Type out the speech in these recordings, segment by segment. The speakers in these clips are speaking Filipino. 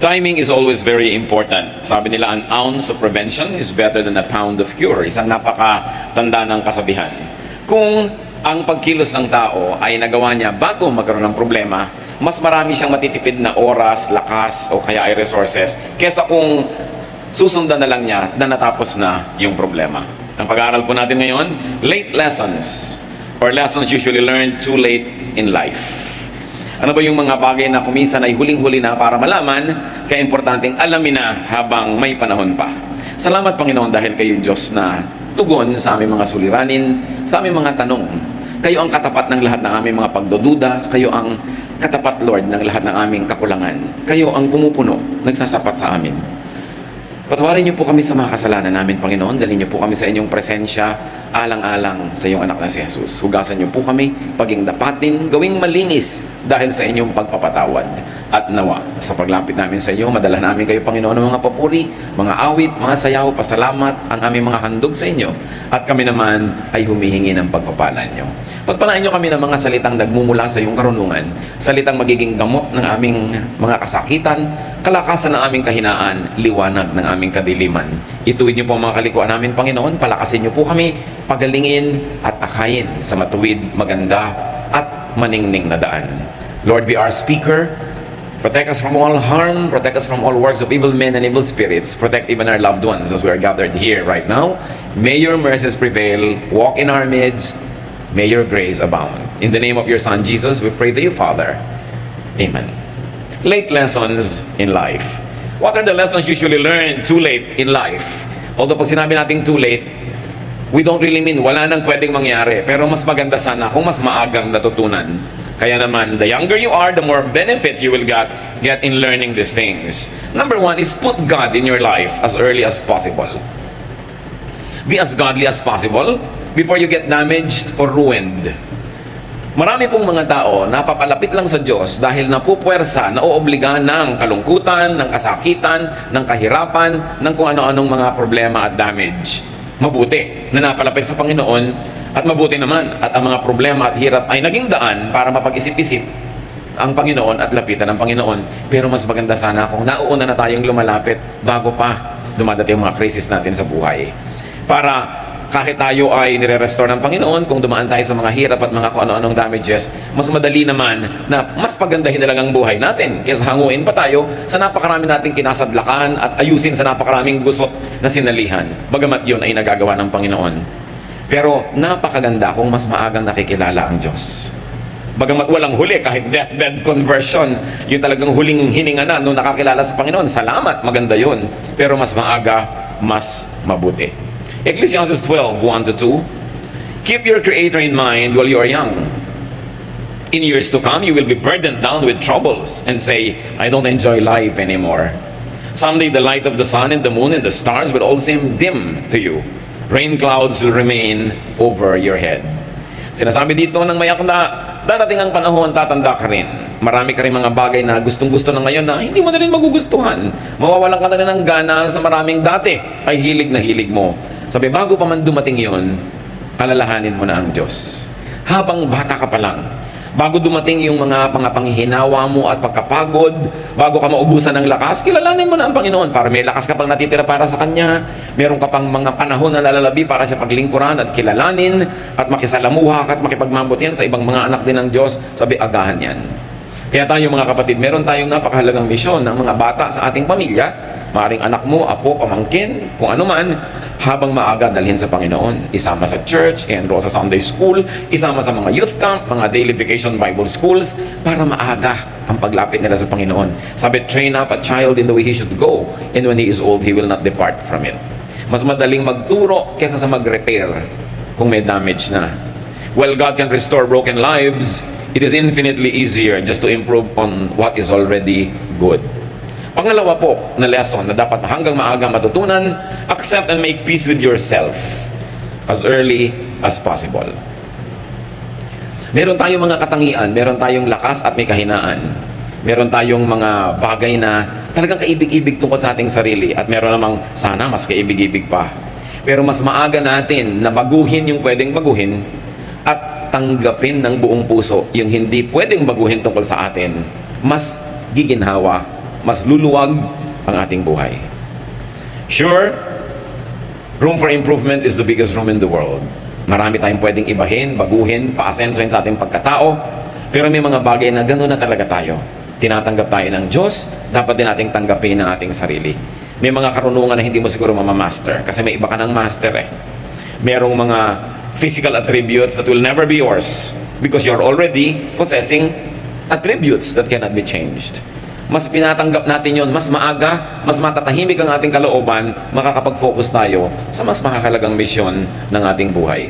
Timing is always very important. Sabi nila, an ounce of prevention is better than a pound of cure. Isang napakatanda ng kasabihan. Kung ang pagkilos ng tao ay nagawa niya bago magkaroon ng problema, mas marami siyang matitipid na oras, lakas, o kaya ay resources, kesa kung susundan na lang niya na natapos na yung problema. Ang pag-aaral po natin ngayon, late lessons, or lessons usually learned too late in life. Ano ba yung mga bagay na kuminsan ay huling-huli na para malaman, kaya importanteng alamin na habang may panahon pa. Salamat Panginoon dahil kayo Diyos na tugon sa aming mga suliranin, sa aming mga tanong. Kayo ang katapat ng lahat ng aming mga pagdududa, kayo ang katapat Lord ng lahat ng aming kakulangan. Kayo ang pumupuno, nagsasapat sa amin. Patawarin niyo po kami sa mga kasalanan namin, Panginoon. Dalhin niyo po kami sa inyong presensya, alang-alang sa iyong anak na si Jesus. Hugasan niyo po kami, paging dapatin, gawing malinis dahil sa inyong pagpapatawad. At nawa, sa paglapit namin sa iyo, madala namin kayo, Panginoon, ng mga papuri, mga awit, mga sayaw, pasalamat, ang aming mga handog sa inyo. At kami naman ay humihingi ng pagpapala niyo. Pagpalain niyo kami ng mga salitang nagmumula sa iyong karunungan, salitang magiging gamot ng aming mga kasakitan, kalakasan ng aming kahinaan, liwanag ng aming kadiliman. Ituwid niyo po ang mga kalikuan namin, Panginoon. Palakasin niyo po kami, pagalingin at akayin sa matuwid, maganda at maningning na daan. Lord, be our speaker. Protect us from all harm. Protect us from all works of evil men and evil spirits. Protect even our loved ones as we are gathered here right now. May your mercies prevail. Walk in our midst. May your grace abound. In the name of your Son, Jesus, we pray to you, Father. Amen. Late lessons in life. What are the lessons usually learned too late in life? Although pag sinabi natin too late, we don't really mean wala nang pwedeng mangyari. Pero mas maganda sana kung mas maagang natutunan. Kaya naman, the younger you are, the more benefits you will get in learning these things. Number one is put God in your life as early as possible. Be as godly as possible before you get damaged or ruined. Marami pong mga tao napapalapit lang sa Diyos dahil napupuwersa, naoobliga ng kalungkutan, ng kasakitan, ng kahirapan, ng kung ano-anong mga problema at damage. Mabuti na napalapit sa Panginoon at mabuti naman at ang mga problema at hirap ay naging daan para mapag-isip-isip ang Panginoon at lapitan ng Panginoon. Pero mas maganda sana kung nauuna na tayong lumalapit bago pa dumadating ang mga krisis natin sa buhay. Para kahit tayo ay nire-restore ng Panginoon, kung dumaan tayo sa mga hirap at mga kung ano-anong damages, mas madali naman na mas pagandahin na lang ang buhay natin kaysa hanguin pa tayo sa napakarami nating kinasadlakan at ayusin sa napakaraming gusot na sinalihan. Bagamat yun ay nagagawa ng Panginoon. Pero napakaganda kung mas maagang nakikilala ang Diyos. Bagamat walang huli, kahit deathbed conversion, yung talagang huling hininga na nung nakakilala sa Panginoon, salamat, maganda yun. Pero mas maaga, mas mabuti. Ecclesiastes 12:1-2. Keep your Creator in mind while you are young. In years to come, you will be burdened down with troubles and say, I don't enjoy life anymore. Someday the light of the sun and the moon and the stars will all seem dim to you. Rain clouds will remain over your head. Sinasabi dito ng mayak na darating ang panahon, tatanda ka rin. Marami ka rin mga bagay na gustong-gusto na ngayon na hindi mo na rin magugustuhan. Mawawalan ka na rin ng gana sa maraming dati ay hilig na hilig mo. Sabi, bago pa man dumating yon, alalahanin mo na ang Diyos. Habang bata ka pa lang, bago dumating yung mga panghihinawa mo at pagkapagod, bago ka maubusan ng lakas, kilalanin mo na ang Panginoon para may lakas ka pang natitira para sa Kanya. Meron ka pang mga panahon na lalalabi para sa paglingkuran at kilalanin at makisalamuha at makipagmamutihan sa ibang mga anak din ng Diyos. Sabi, agahan yan. Kaya tayo mga kapatid, meron tayong napakahalagang misyon ng mga bata sa ating pamilya. Maaring anak mo, apo, pamangkin, kung ano man, habang maaga dalhin sa Panginoon. Isama sa church, enroll sa Sunday school, isama sa mga youth camp, mga daily vacation Bible schools, para maaga ang paglapit nila sa Panginoon. Sabi, train up a child in the way he should go, and when he is old, he will not depart from it. Mas madaling magturo kesa sa mag-repair kung may damage na. While God can restore broken lives, it is infinitely easier just to improve on what is already good. Pangalawa po na lesson na dapat hanggang maaga matutunan, accept and make peace with yourself as early as possible. Meron tayong mga katangian, meron tayong lakas at may kahinaan. Meron tayong mga bagay na talagang kaibig-ibig tungkol sa ating sarili at meron namang sana mas kaibig-ibig pa. Pero mas maaga natin na baguhin yung pwedeng baguhin at tanggapin ng buong puso yung hindi pwedeng baguhin tungkol sa atin, mas giginhawa mas luluwag ang ating buhay. Sure, room for improvement is the biggest room in the world. Marami tayong pwedeng ibahin, baguhin, paasensohin sa ating pagkatao, pero may mga bagay na gano'n na talaga tayo. Tinatanggap tayo ng Diyos, dapat din nating tanggapin ang ating sarili. May mga karunungan na hindi mo siguro mamamaster kasi may iba ka ng master eh. Merong mga physical attributes that will never be yours because you're already possessing attributes that cannot be changed. Mas pinatanggap natin yon, mas maaga, mas matatahimik ang ating kalooban, makakapag-focus tayo sa mas makakalagang misyon ng ating buhay.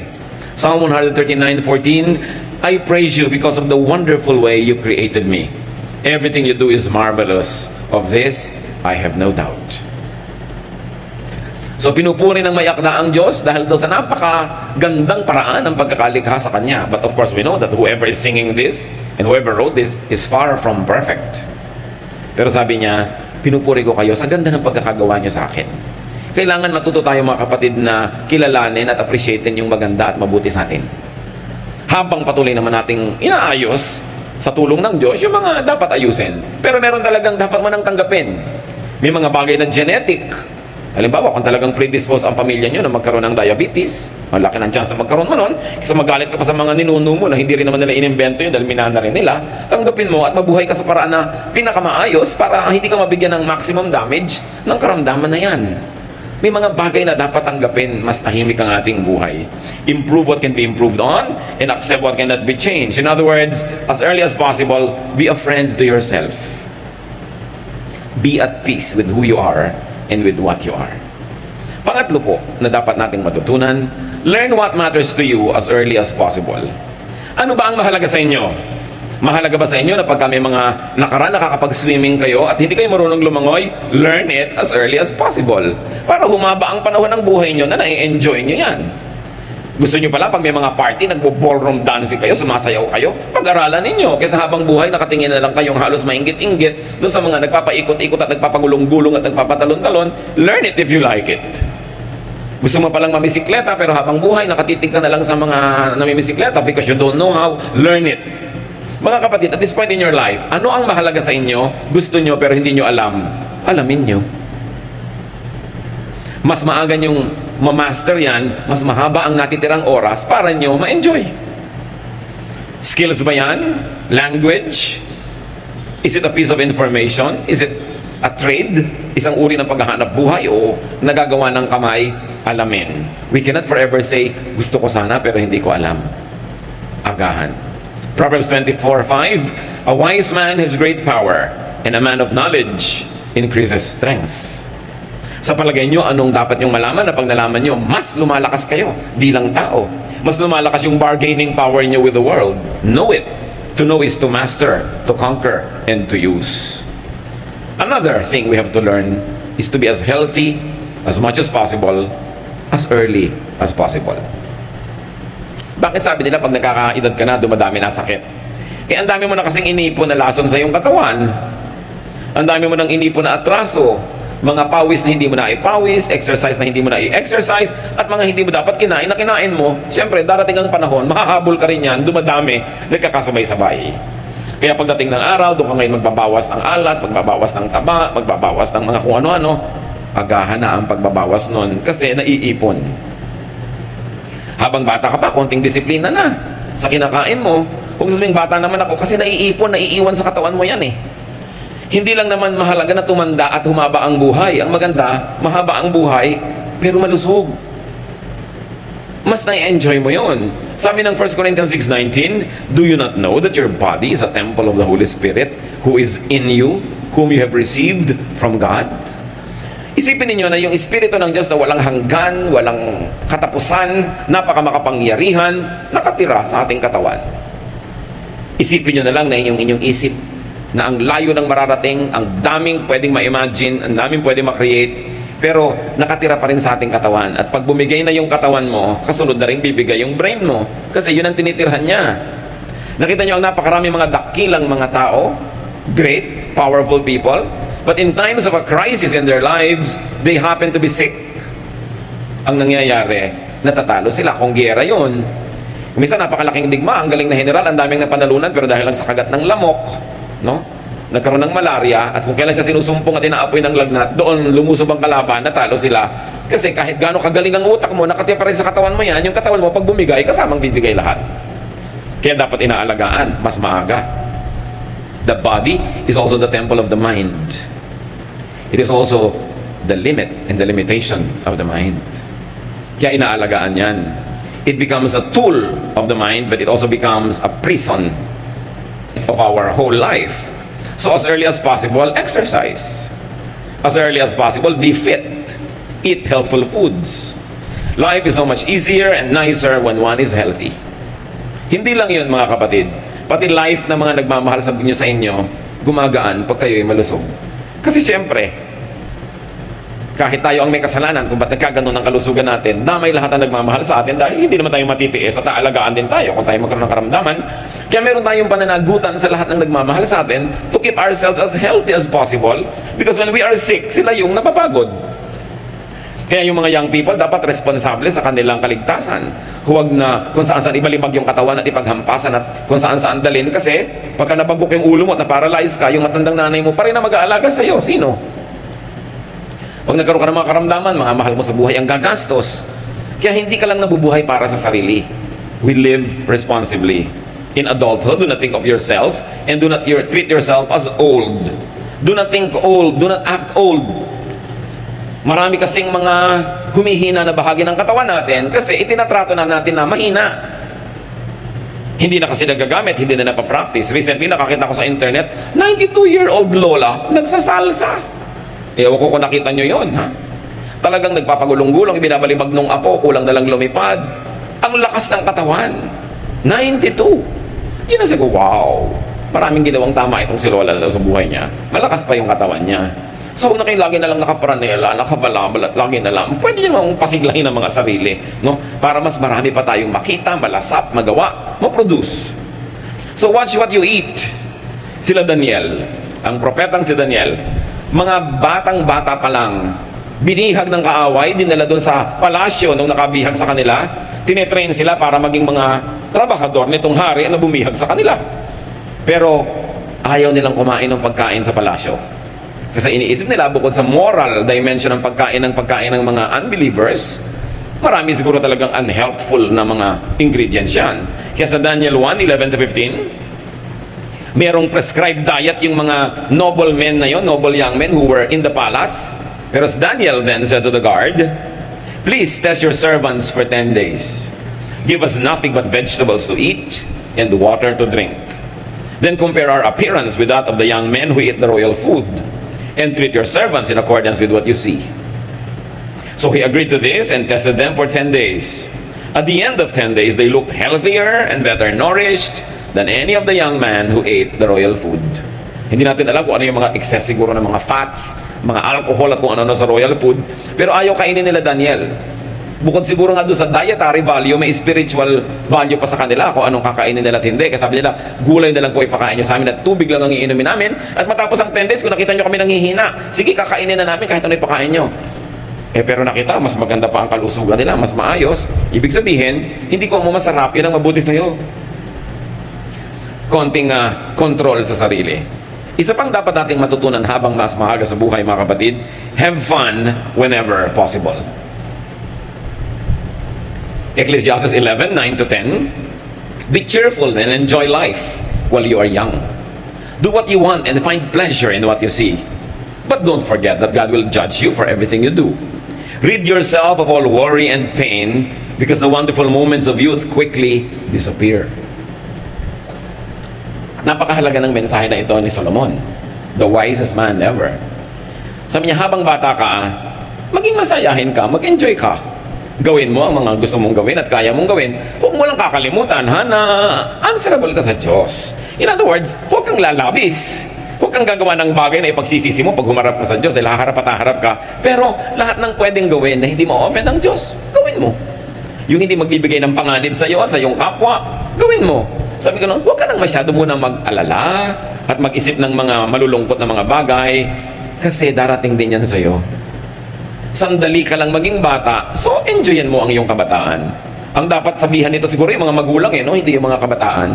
Psalm 139:14, I praise you because of the wonderful way you created me. Everything you do is marvelous. Of this, I have no doubt. So pinupuri ng may akda ang Diyos dahil daw sa napakagandang paraan ng pagkakalikha sa Kanya. But of course, we know that whoever is singing this and whoever wrote this is far from perfect. Pero sabi niya, pinupuri ko kayo sa ganda ng pagkakagawa niyo sa akin. Kailangan matuto tayo mga kapatid na kilalanin at appreciatein yung maganda at mabuti sa atin. Habang patuloy naman nating inaayos sa tulong ng Diyos yung mga dapat ayusin. Pero meron talagang dapat manang tanggapin. May mga bagay na genetic. Halimbawa, kung talagang predisposed ang pamilya nyo na magkaroon ng diabetes, malaki ng chance na magkaroon mo nun, kasi magalit ka pa sa mga ninuno mo na hindi rin naman nila inimbento yun dahil minana rin nila, tanggapin mo at mabuhay ka sa paraan na pinakamaayos para hindi ka mabigyan ng maximum damage ng karamdaman na yan. May mga bagay na dapat tanggapin, mas tahimik ang ating buhay. Improve what can be improved on and accept what cannot be changed. In other words, as early as possible, be a friend to yourself. Be at peace with who you are and with what you are. Pangatlo po na dapat nating matutunan, learn what matters to you as early as possible. Ano ba ang mahalaga sa inyo? Mahalaga ba sa inyo na pagka may mga nakaraan nakakapag-swimming kayo at hindi kayo marunong lumangoy, learn it as early as possible. Para humaba ang panahon ng buhay nyo na nai-enjoy nyo yan. Gusto nyo pala pag may mga party, nagbo-ballroom dancing kayo, sumasayaw kayo, pag-aralan ninyo. Kaysa habang buhay, nakatingin na lang kayong halos mainggit-inggit doon sa mga nagpapaikot-ikot at nagpapagulong-gulong at nagpapatalon-talon. Learn it if you like it. Gusto mo palang mamisikleta, pero habang buhay, nakatitig ka na lang sa mga namimisikleta because you don't know how, learn it. Mga kapatid, at this point in your life, ano ang mahalaga sa inyo, gusto nyo pero hindi nyo alam? Alamin nyo. Mas maaga nyong ma-master yan, mas mahaba ang natitirang oras para nyo ma-enjoy. Skills ba yan? Language? Is it a piece of information? Is it a trade? Isang uri ng paghahanap buhay o nagagawa ng kamay? Alamin. We cannot forever say, gusto ko sana pero hindi ko alam. Agahan. Proverbs 24:5, a wise man has great power, and a man of knowledge increases strength. Sa palagay nyo, anong dapat nyong malaman na pag nalaman nyo, mas lumalakas kayo bilang tao. Mas lumalakas yung bargaining power nyo with the world. Know it. To know is to master, to conquer, and to use. Another thing we have to learn is to be as healthy as much as possible, as early as possible. Bakit sabi nila pag nagkakaedad ka na, dumadami na sakit? Eh, ang dami mo na kasing inipon na lason sa iyong katawan. Ang dami mo nang inipon na atraso. Mga pawis na hindi mo na ipawis, exercise na hindi mo na i-exercise, at mga hindi mo dapat kinain na kinain mo. Siyempre, darating ang panahon, mahahabol ka rin yan, dumadami, nagkakasabay-sabay. Kaya pagdating ng araw, doon ka ngayon magbabawas ng alat, magbabawas ng taba, magbabawas ng mga kung ano-ano, agahan na ang pagbabawas nun kasi naiipon. Habang bata ka pa, konting disiplina na sa kinakain mo. Kung sabihin bata naman ako, kasi naiipon, naiiwan sa katawan mo yan eh. Hindi lang naman mahalaga na tumanda at humaba ang buhay. Ang maganda, mahaba ang buhay, pero malusog. Mas na-enjoy mo yon. Sabi ng 1 Corinthians 6:19, do you not know that your body is a temple of the Holy Spirit who is in you, whom you have received from God? Isipin ninyo na yung Espiritu ng Diyos na walang hanggan, walang katapusan, napakamakapangyarihan, nakatira sa ating katawan. Isipin nyo na lang na inyong isip na ang layo ng mararating, ang daming pwedeng ma-imagine, ang daming pwedeng ma-create, pero nakatira pa rin sa ating katawan. At pag bumigay na yung katawan mo, kasunod na rin bibigay yung brain mo. Kasi yun ang tinitirhan niya. Nakita nyo ang napakaraming mga dakilang mga tao, great, powerful people, but in times of a crisis in their lives, they happen to be sick. Ang nangyayari, natatalo sila. Kung giyera yun, minsan napakalaking digma, ang galing na general, ang daming napanalunan, pero dahil lang sa kagat ng lamok, no? nagkaroon ng malaria, at kung kailan siya sinusumpong at inaapoy ng lagnat, doon lumusob ang kalaban, natalo sila. Kasi kahit gaano kagaling ang utak mo, nakatira pa rin sa katawan mo yan, yung katawan mo pag bumigay, kasamang bibigay lahat. Kaya dapat inaalagaan, mas maaga. The body is also the temple of the mind. It is also the limit and the limitation of the mind. Kaya inaalagaan yan. It becomes a tool of the mind, but it also becomes a prison of our whole life. So as early as possible, exercise. As early as possible, be fit. Eat healthful foods. Life is so much easier and nicer when one is healthy. Hindi lang yun, mga kapatid. Pati life ng mga nagmamahal sa inyo, gumagaan pag kayo'y malusog. Kasi siyempre, kahit tayo ang may kasalanan kung ba't nagkaganon ang kalusugan natin, damay lahat ang nagmamahal sa atin dahil hindi naman tayo matitiis at aalagaan din tayo kung tayo magkaroon ng karamdaman. Kaya meron tayong pananagutan sa lahat ng nagmamahal sa atin to keep ourselves as healthy as possible, because when we are sick, sila yung napapagod. Kaya yung mga young people dapat responsable sa kanilang kaligtasan. Huwag na kung saan-saan ibalibag yung katawan at ipaghampasan at kung saan-saan dalhin, kasi pagka nabagok yung ulo mo at na-paralyze ka, yung matandang nanay mo pa rin na mag-aalaga sa iyo. Sino? Pag nagkaroon ka ng mga karamdaman, mga mahal mo sa buhay ang gagastos. Kaya hindi ka lang nabubuhay para sa sarili. We live responsibly. In adulthood, do not think of yourself and do not treat yourself as old. Do not think old. Do not act old. Marami kasing mga humihina na bahagi ng katawan natin kasi itinatrato na natin na mahina. Hindi na kasi nagagamit, hindi na napapractice. Recently, nakakita ko sa internet, 92-year-old lola, nagsasalsa. Ewan ko kung nakita nyo yun, ha? Talagang nagpapagulong-gulong, binabalibag nung apo, kulang na lang lumipad. Ang lakas ng katawan. 92. Yun na sabi ko, wow. Maraming ginawang tama itong si Lola na sa buhay niya. Malakas pa yung katawan niya. So, huwag na kayo lagi na lang nakaparanela, nakabalabalat, lagi na lang. Pwede nyo namang pasiglahin ang mga sarili, no? Para mas marami pa tayong makita, malasap, magawa, maproduce. So, watch what you eat. Sila Daniel, ang propetang si Daniel, mga batang-bata pa lang, binihag ng kaaway, dinala doon sa palasyo nung nakabihag sa kanila, tinetrain sila para maging mga trabahador nitong hari na bumihag sa kanila. Pero ayaw nilang kumain ng pagkain sa palasyo. Kasi iniisip nila, bukod sa moral dimension ng pagkain ng mga unbelievers, marami siguro talagang unhealthful na mga ingredients yan. Kaya sa Daniel 1:11-15, merong prescribed diet yung mga noble men na yon, noble young men who were in the palace. Pero Daniel then said to the guard, "Please test your servants for 10 days. Give us nothing but vegetables to eat and water to drink. Then compare our appearance with that of the young men who eat the royal food, and treat your servants in accordance with what you see." So he agreed to this and tested them for 10 days. At the end of 10 days, they looked healthier and better nourished than any of the young men who ate the royal food. Hindi natin alam kung ano yung mga excess siguro ng mga fats, mga alcohol at kung ano sa royal food. Pero ayaw kainin nila Daniel. Bukod siguro nga doon sa dietary value, may spiritual value pa sa kanila kung anong kakainin nila at hindi. Kasi sabi nila, gulay na lang po ipakain nyo sa amin at tubig lang ang iinumin namin. At matapos ang 10 days, kung nakita nyo kami nanghihina, sige, kakainin na namin kahit ano ipakain nyo. Pero nakita, mas maganda pa ang kalusugan nila, mas maayos. Ibig sabihin, hindi ko mo masarap, yun ang mabuti sa'yo. Konting control sa sarili. Isa pang dapat nating matutunan habang mas maaga sa buhay, mga kapatid, have fun whenever possible. Ecclesiastes 11:9-10, be cheerful and enjoy life while you are young. Do what you want and find pleasure in what you see. But don't forget that God will judge you for everything you do. Rid yourself of all worry and pain, because the wonderful moments of youth quickly disappear. Napakahalaga ng mensahe na ito ni Solomon, the wisest man ever. Sabi niya, habang bata ka, maging masayahin ka, mag-enjoy ka. Gawin mo ang mga gusto mong gawin at kaya mong gawin. Huwag mo lang kakalimutan, na answerable ka sa Diyos. In other words, huwag kang lalabis. Huwag kang gagawa ng bagay na ipagsisisi mo pag humarap ka sa Diyos dahil haharap at haharap ka. Pero lahat ng pwedeng gawin na hindi ma-offend ang Diyos, gawin mo. Yung hindi magbibigay ng panganib sa iyo at sa iyong kapwa, gawin mo. Sabi ko nun, huwag ka nang masyado muna mag-alala at mag-isip ng mga malulungkot na mga bagay kasi darating din yan sa iyo. Sandali ka lang maging bata, so enjoyin mo ang iyong kabataan. Ang dapat sabihan nito siguro yung mga magulang, no? Hindi yung mga kabataan.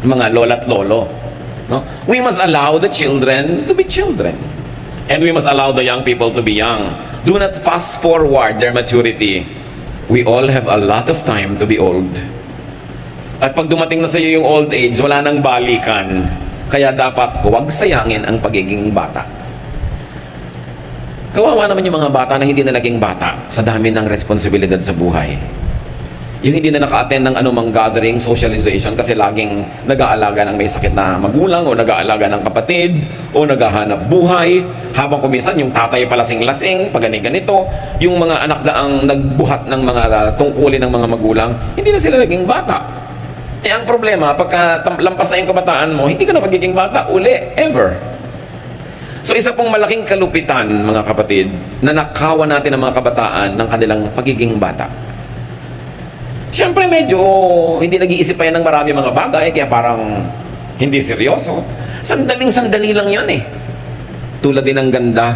Mga lola at lolo. No? We must allow the children to be children. And we must allow the young people to be young. Do not fast forward their maturity. We all have a lot of time to be old. At pag dumating na sa iyo yung old age, wala nang balikan. Kaya dapat huwag sayangin ang pagiging bata. Kawawa naman yung mga bata na hindi na naging bata sa dami ng responsibilidad sa buhay. Yung hindi na naka-attend ng anumang gathering, socialization, kasi laging nag-aalaga ng may sakit na magulang o nag-aalaga ng kapatid o naghahanap buhay. Habang kuminsan, yung tatay palasing-lasing, pag ganito, yung mga anak na ang nagbuhat ng mga tungkulin ng mga magulang, hindi na sila naging bata. Eh, ang problema, pagka lampas na yung kabataan mo, hindi ka na magiging bata uli, ever. So, isa pong malaking kalupitan, mga kapatid, na nakawan natin ang mga kabataan ng kanilang pagiging bata. Siyempre, medyo hindi nag-iisip pa yan ng marami mga bagay, kaya parang hindi seryoso. Sandaling-sandali lang yan eh. Tulad din ng ganda,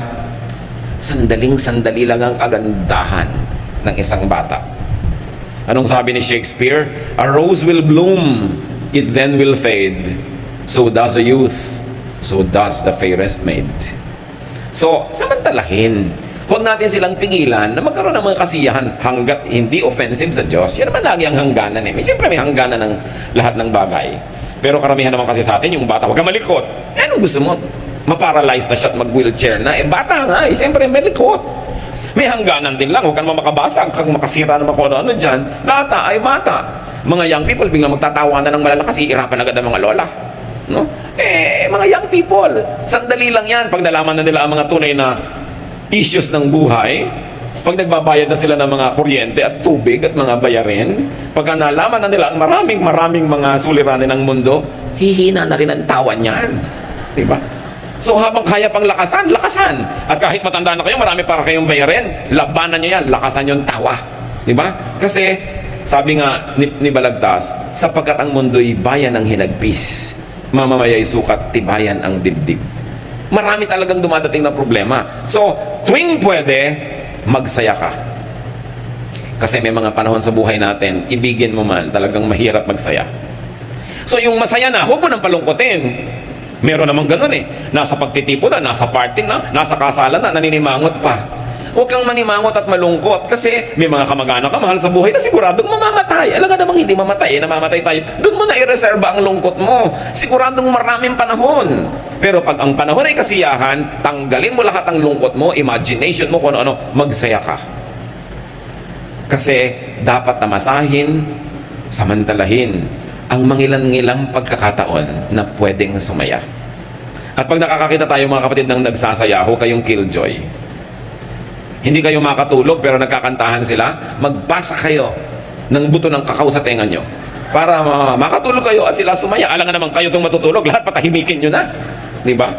sandaling-sandali lang ang kagandahan ng isang bata. Anong sabi ni Shakespeare? A rose will bloom, it then will fade. So does a youth, so does the fairest maid. So, samantalahin. Huwag natin silang pigilan na magkaroon ng mga kasiyahan hanggat hindi offensive sa Diyos. Yan naman lagi ang hangganan eh. Siyempre may hangganan ng lahat ng bagay. Pero karamihan naman kasi sa atin, yung bata, huwag kang malikot. Eh, anong gusto mo? Ma-paralyze na siya at mag-wheelchair na. Eh, bata nga eh. Siyempre may likot. May hangganan din lang. Huwag kang makabasag, kang makasira naman kung ano dyan. Bata ay bata. Mga young people, biglang magtatawanan ng malalakas, iirapan agad ang mga lola. No? Eh, mga young people, sandali lang yan pag nalaman na nila ang mga tunay na issues ng buhay, pag nagbabayad na sila ng mga kuryente at tubig at mga bayarin, pagka nalaman na nila ang maraming mga suliranin ng mundo, hihina na rin ang tawa niyan. Diba? So habang kaya pang lakasan, lakasan. At kahit matanda na kayo, marami para kayong bayarin, labanan nyo yan, lakasan yung tawa. Diba? Kasi, sabi nga ni Balagtas, sapagkat ang mundo'y bayan ng hinagpis, mamamaya'y sukat, tibayan ang dibdib. Marami talagang dumadating na problema. So, tuwing pwede, magsaya ka. Kasi may mga panahon sa buhay natin, ibigin mo man, talagang mahirap magsaya. So, yung masaya na, huwag mo nang palungkotin. Meron namang ganun eh. Nasa pagtitipo na, nasa party na, nasa kasalan na, naninimangot pa. Huwag kang manimangot at malungkot kasi may mga kamag-anak ka mahal sa buhay na siguradong mamamatay. Alam ka namang hindi mamatay, namamatay tayo. Doon mo na i-reserva ang lungkot mo. Siguradong maraming panahon. Pero pag ang panahon ay kasiyahan, tanggalin mo lahat ang lungkot mo, imagination mo kung ano, magsaya ka. Kasi dapat tamasahin, samantalahin ang mangilan-ngilang pagkakataon na pwedeng sumaya. At pag nakakakita tayo mga kapatid ng nagsasaya, huwag kayong killjoy. Hindi kayo makatulog pero nagkakantahan sila, magbasa kayo ng buto ng kakao sa tenga nyo para makatulog kayo at sila sumaya. Alam nga naman kayo itong matutulog, lahat patahimikin nyo na. Diba?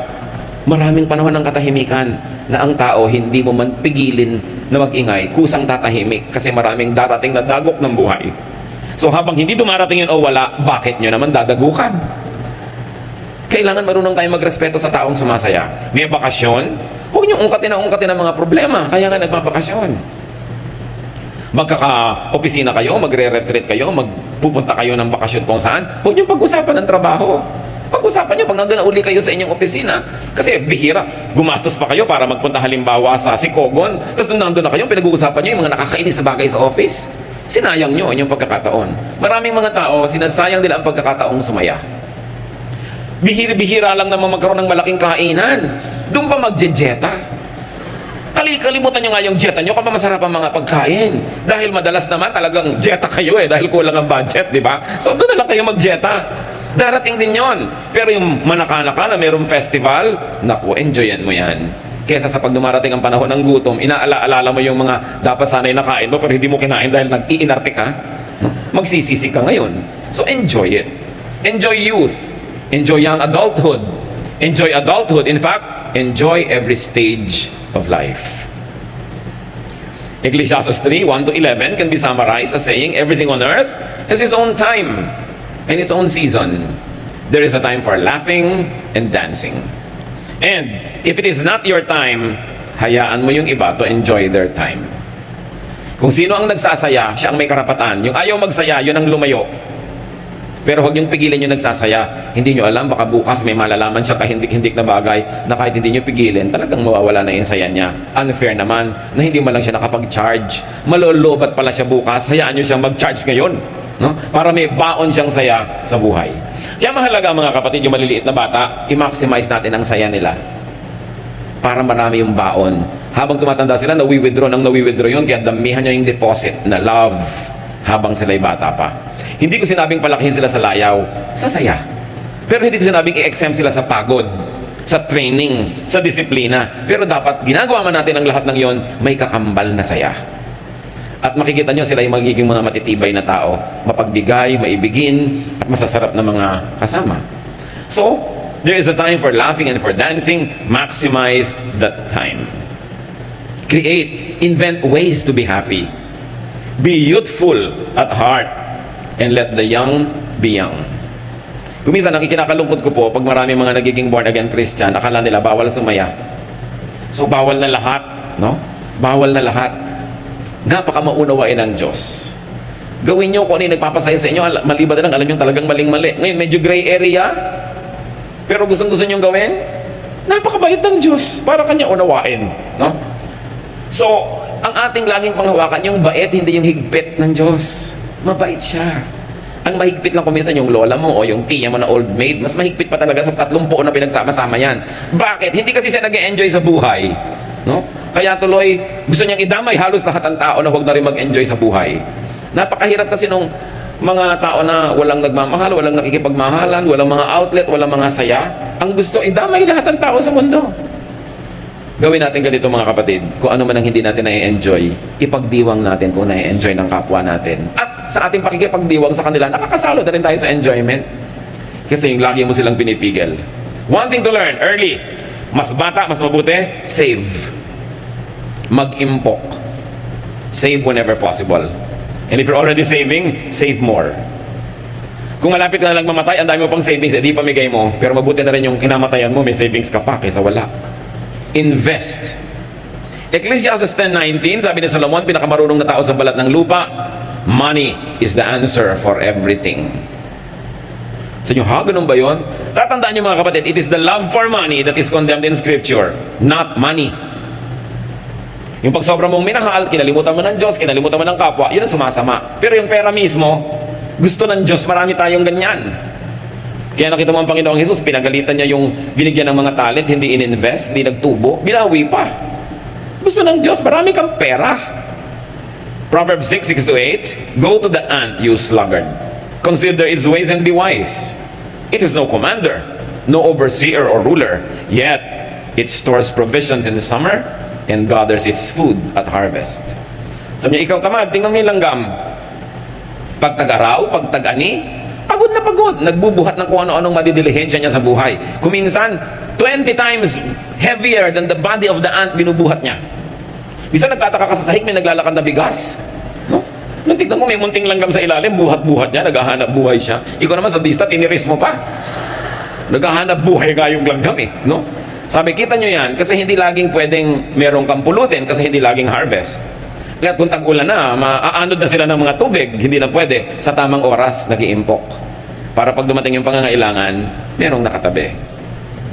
Maraming panahon ng katahimikan na ang tao hindi mo man pigilin na mag-ingay, kusang tatahimik kasi maraming darating na dagok ng buhay. So habang hindi dumarating yun o wala, bakit nyo naman dadagukan? Kailangan marunong tayo magrespeto sa taong sumasaya. May bakasyon, huwag nyo ungkatin ang mga problema. Kaya nga nagpapakasyon. Magkaka-opisina kayo, magre-retreat kayo, magpupunta kayo ng bakasyon kung saan. Huwag nyo pag-usapan ng trabaho. Pag-usapan nyo pag nandun na uli kayo sa inyong opisina. Kasi bihira, gumastos pa kayo para magpunta halimbawa sa Sikogon. Tapos nung nandun na kayo, pinag-uusapan nyo yung mga nakakainis na bagay sa office. Sinayang nyo ang inyong pagkakataon. Maraming mga tao, sinasayang nila ang pagkakataong sumaya. Bihira-bihira lang naman magkaroon ng malaking kainan. Doon pa magje-jeta. Kalimutan nyo nga yung jeta nyo kung masarap ang mga pagkain. Dahil madalas naman talagang jeta kayo eh, dahil kulang ang budget, di ba? So doon na lang kayo mag-jeta. Darating din yon. Pero yung manaka-naka na mayroong festival, naku, enjoyan mo yan. Kesa sa pag dumarating ang panahon ng gutom, inaala-alala mo yung mga dapat sana'y nakain mo pero hindi mo kinain dahil nag-iinarte ka. Magsisisi ka ngayon. So enjoy it. Enjoy youth. Enjoy young adulthood. Enjoy adulthood. In fact, enjoy every stage of life. Ecclesiastes 3:1-11 can be summarized as saying, everything on earth has its own time and its own season. There is a time for laughing and dancing. And if it is not your time, hayaan mo yung iba to enjoy their time. Kung sino ang nagsasaya, siya ang may karapatan. Yung ayaw magsaya, yun ang lumayo. Pero huwag niyong pigilan yung nagsasaya. Hindi niyo alam, baka bukas may malalaman siya kahindik-hindik na bagay na kahit hindi niyo pigilan, talagang mawawala na yung saya niya. Unfair naman na hindi man lang siya nakapag-charge. Malolobat pala siya bukas, hayaan niyo siyang mag-charge ngayon. No? Para may baon siyang saya sa buhay. Kaya mahalaga mga kapatid, yung maliliit na bata, i-maximize natin ang saya nila. Para marami yung baon. Habang tumatanda sila, nawi-withdraw yun, kaya damihan niya yung deposit na love habang sila'y bata pa. Hindi ko sinabing palakihin sila sa layaw, sa saya. Pero hindi ko sinabing i-exempt sila sa pagod, sa training, sa disiplina. Pero dapat ginagawa man natin ang lahat ng yon, may kakambal na saya. At makikita nyo sila yung magiging mga matitibay na tao, mapagbigay, maibigin, at masasarap na mga kasama. So, there is a time for laughing and for dancing. Maximize that time. Create, invent ways to be happy. Be youthful at heart. And let the young be young. Kuminsan, ang ikinakalungkot ko po, pag marami mga nagiging born-again Christian, akala nila bawal sumaya. So, bawal na lahat, no? Bawal na lahat. Napaka maunawain ng Diyos. Gawin nyo kung ano yung nagpapasaya sa inyo, maliban na lang, alam nyo talagang maling-mali. Ngayon, medyo gray area, pero gustong-gusto nyo gawin, napakabait ng Diyos para kanya unawain, no? So, ang ating laging panghawakan, yung bait, hindi yung higpit ng Diyos. Mabait siya. Ang mahigpit lang kuminsan yung lola mo o yung tiya mo na old maid, mas mahigpit pa talaga sa 30 na pinagsama-sama yan. Bakit? Hindi kasi siya nag-enjoy sa buhay. No? Kaya tuloy, gusto niyang idamay halos lahat ng tao na huwag na rin mag-enjoy sa buhay. Napakahirap kasi nung mga tao na walang nagmamahal, walang nakikipagmahalan, walang mga outlet, walang mga saya. Ang gusto, idamay lahat ng tao sa mundo. Gawin natin ganito mga kapatid, kung ano man ang hindi natin na-enjoy, ipagdiwang natin kung na-enjoy ng kapwa natin. At sa ating pakikipagdiwang sa kanila, nakakasalo na rin tayo sa enjoyment. Kasi yung lagi mo silang pinipigil. One thing to learn, early. Mas bata, mas mabuti, save. Mag-impok. Save whenever possible. And if you're already saving, save more. Kung malapit ka na lang mamatay, ang dami mo pang savings, edi pamigay mo. Pero mabuti na rin yung kinamatayan mo, may savings ka pa kaysa wala. Invest. Ecclesiastes 10:19, sabi ni Solomon, pinakamarunong na tao sa balat ng lupa, money is the answer for everything. Sa inyo, ha? Ganun ba yun? Tatandaan nyo mga kapatid, it is the love for money that is condemned in Scripture, not money. Yung pag sobra mong minahal, kinalimutan mo ng Diyos, kinalimutan mo ng kapwa, yun ang sumasama. Pero yung pera mismo, gusto ng Diyos, marami tayong ganyan. Kaya nakita mo ang Panginoong Jesus, pinagalitan niya yung binigyan ng mga talent, hindi ininvest, hindi nagtubo, binawi pa. Gusto ng Diyos, marami kang pera. Proverbs 6:6-8, go to the ant, you sluggard. Consider its ways and be wise. It is no commander, no overseer or ruler, yet it stores provisions in the summer and gathers its food at harvest. Sabi niya, ikaw tamad, tingnan mo yung langgam. Pag tag-araw, pag tag-ani, pagod na pagod, nagbubuhat ng kung ano-anong madidilihensya niya sa buhay. Kuminsan, 20 times heavier than the body of the ant binubuhat niya. Minsan nagtataka ka sa sahig, may naglalakad na bigas. No? Nung tignan mo, may munting langgam sa ilalim, buhat-buhat niya, naghahanap buhay siya. Ikaw naman sa dista, tiniris mo pa. Naghahanap buhay nga yung langgam eh. No? Sabi, kita nyo yan, kasi hindi laging pwedeng merong kang pulutin, kasi hindi laging harvest. Kaya kung tag-ulan na, maaanod na sila ng mga tubig, hindi na pwede, sa tamang oras, nag-iimpok. Para pag dumating yung pangangailangan, merong nakatabi.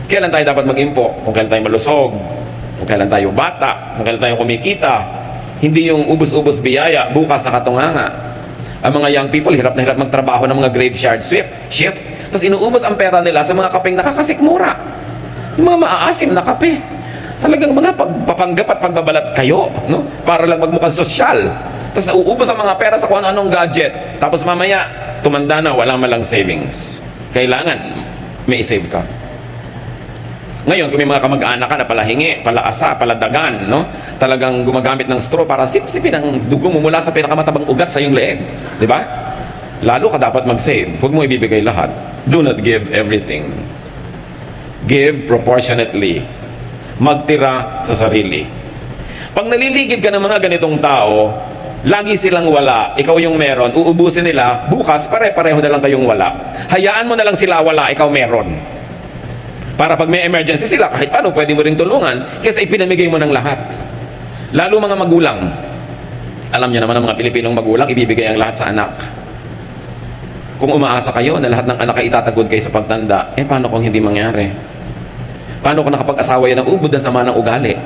Kailan tayo dapat mag-impok? Kung kailan tayo malusog, kung kailan tayo bata, kung kailan tayo kumikita. Hindi yung ubus-ubus biyaya, bukas sa katunganga. Ang mga young people, hirap na hirap magtrabaho ng mga graveyard shift, tapos inuubos ang pera nila sa mga kapeng nakakasikmura. Yung mga maaasim na kape. Talagang mga pagpapanggap at pagbabalat kayo, no? Para lang magmukhang sosyal. Tapos nauubos ang mga pera sa kung anong gadget. Tapos mamaya, tumanda na, wala malang savings. Kailangan, may isave ka. Ngayon, kung may mga kamag-anak ka na palahingi, palaasa, paladagan, no? Talagang gumagamit ng straw para sip-sipin ang dugo mo mula sa pinakamatabang ugat sa iyong leeg. Di ba? Lalo ka dapat mag-save. Huwag mo ibibigay lahat. Do not give everything. Give proportionately. Magtira sa sarili. Pag naliligid ka ng mga ganitong tao, lagi silang wala, ikaw yung meron, uubusin nila, bukas pare-pareho na lang kayong wala. Hayaan mo na lang sila wala, ikaw meron. Para pag may emergency sila, kahit paano pwede mo ring tulungan, kasi ipinamigay mo ng lahat. Lalo mga magulang. Alam niyo naman ang mga Pilipinong magulang, ibibigay ang lahat sa anak. Kung umaasa kayo na lahat ng anak ay itatagod kayo sa pagtanda, paano kung hindi mangyari? Paano kung nakapag-asawa yan ng ubod ng sama ng ugali?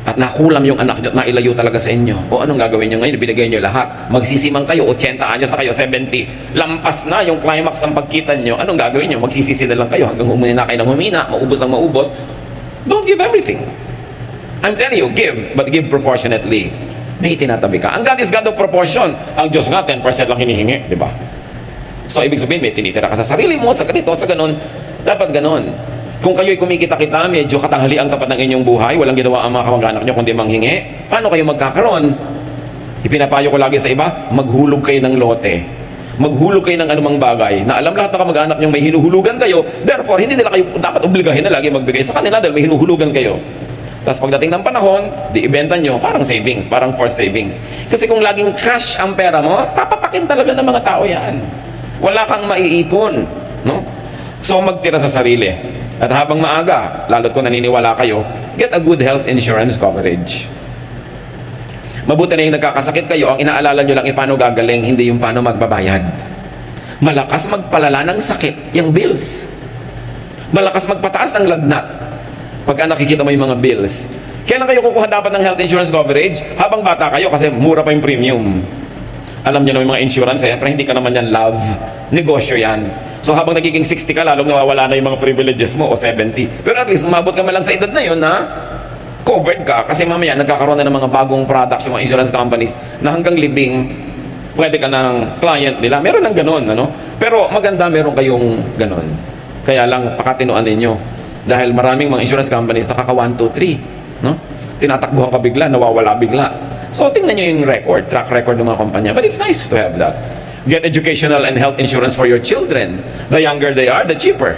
At nakulam yung anak nyo at nailayo talaga sa inyo. O anong gagawin nyo ngayon? Binigay nyo lahat. Magsisimang kayo, 80 anyos na kayo, 70. Lampas na yung climax ng pagkita nyo. Anong gagawin nyo? Magsisisi na lang kayo hanggang humina kayo ng humina, maubos ang maubos. Don't give everything. I'm telling you, give, but give proportionately. May itinatabi ka. Ang God is God of proportion. Ang Diyos nga, 10% lang hinihingi. Di ba? So, ibig sabihin, may tinitira ka sa sarili mo, sa ganito, sa ganon. Dapat ganon. Kung kayo'y kumikita-kita, medyo katanghali ang tapat ng inyong buhay, walang ginawa ang mga kamag-anak nyo kundi manghingi, paano kayo magkakaroon? Ipinapayo ko lagi sa iba, maghulog kayo ng lote. Maghulog kayo ng anumang bagay na alam lahat ng kamag-anak nyo may hinuhulugan kayo, therefore, hindi nila kayo dapat obligahin na lagi magbigay sa kanila dahil may hinuhulugan kayo. Tapos pagdating ng panahon, di ibenta nyo, parang savings, parang forced savings. Kasi kung laging cash ang pera mo, papapakin talaga ng mga tao yan. Wala kang maiipon. No? So magtira sa sarili. At habang maaga, lalo't kung naniniwala kayo, get a good health insurance coverage. Mabuti na yung nagkakasakit kayo, ang inaalala nyo lang paano gagaling, hindi yung paano magbabayad. Malakas magpalala ng sakit, yung bills. Malakas magpataas ng lagnat pagka nakikita mo yung mga bills. Kailan kayo kukuha dapat ng health insurance coverage? Habang bata kayo kasi mura pa yung premium. Alam nyo na yung mga insurance, pero hindi ka naman yan love. Negosyo yan. So habang nagiging 60 ka, lalong nawawala na yung mga privileges mo o 70. Pero at least umabot ka man lang sa edad na yun na covered ka. Kasi mamaya nagkakaroon na ng mga bagong products yung mga insurance companies na hanggang libing pwede ka ng client nila. Meron ng ganon, ano? Pero maganda meron kayong ganon. Kaya lang pakatinuan ninyo. Dahil maraming mga insurance companies nakaka 1, 2, 3. No? Tinatakbuhan ka bigla, nawawala bigla. So tingnan nyo yung record, track record ng mga kumpanya. But it's nice to have that. Get educational and health insurance for your children. The younger they are, the cheaper.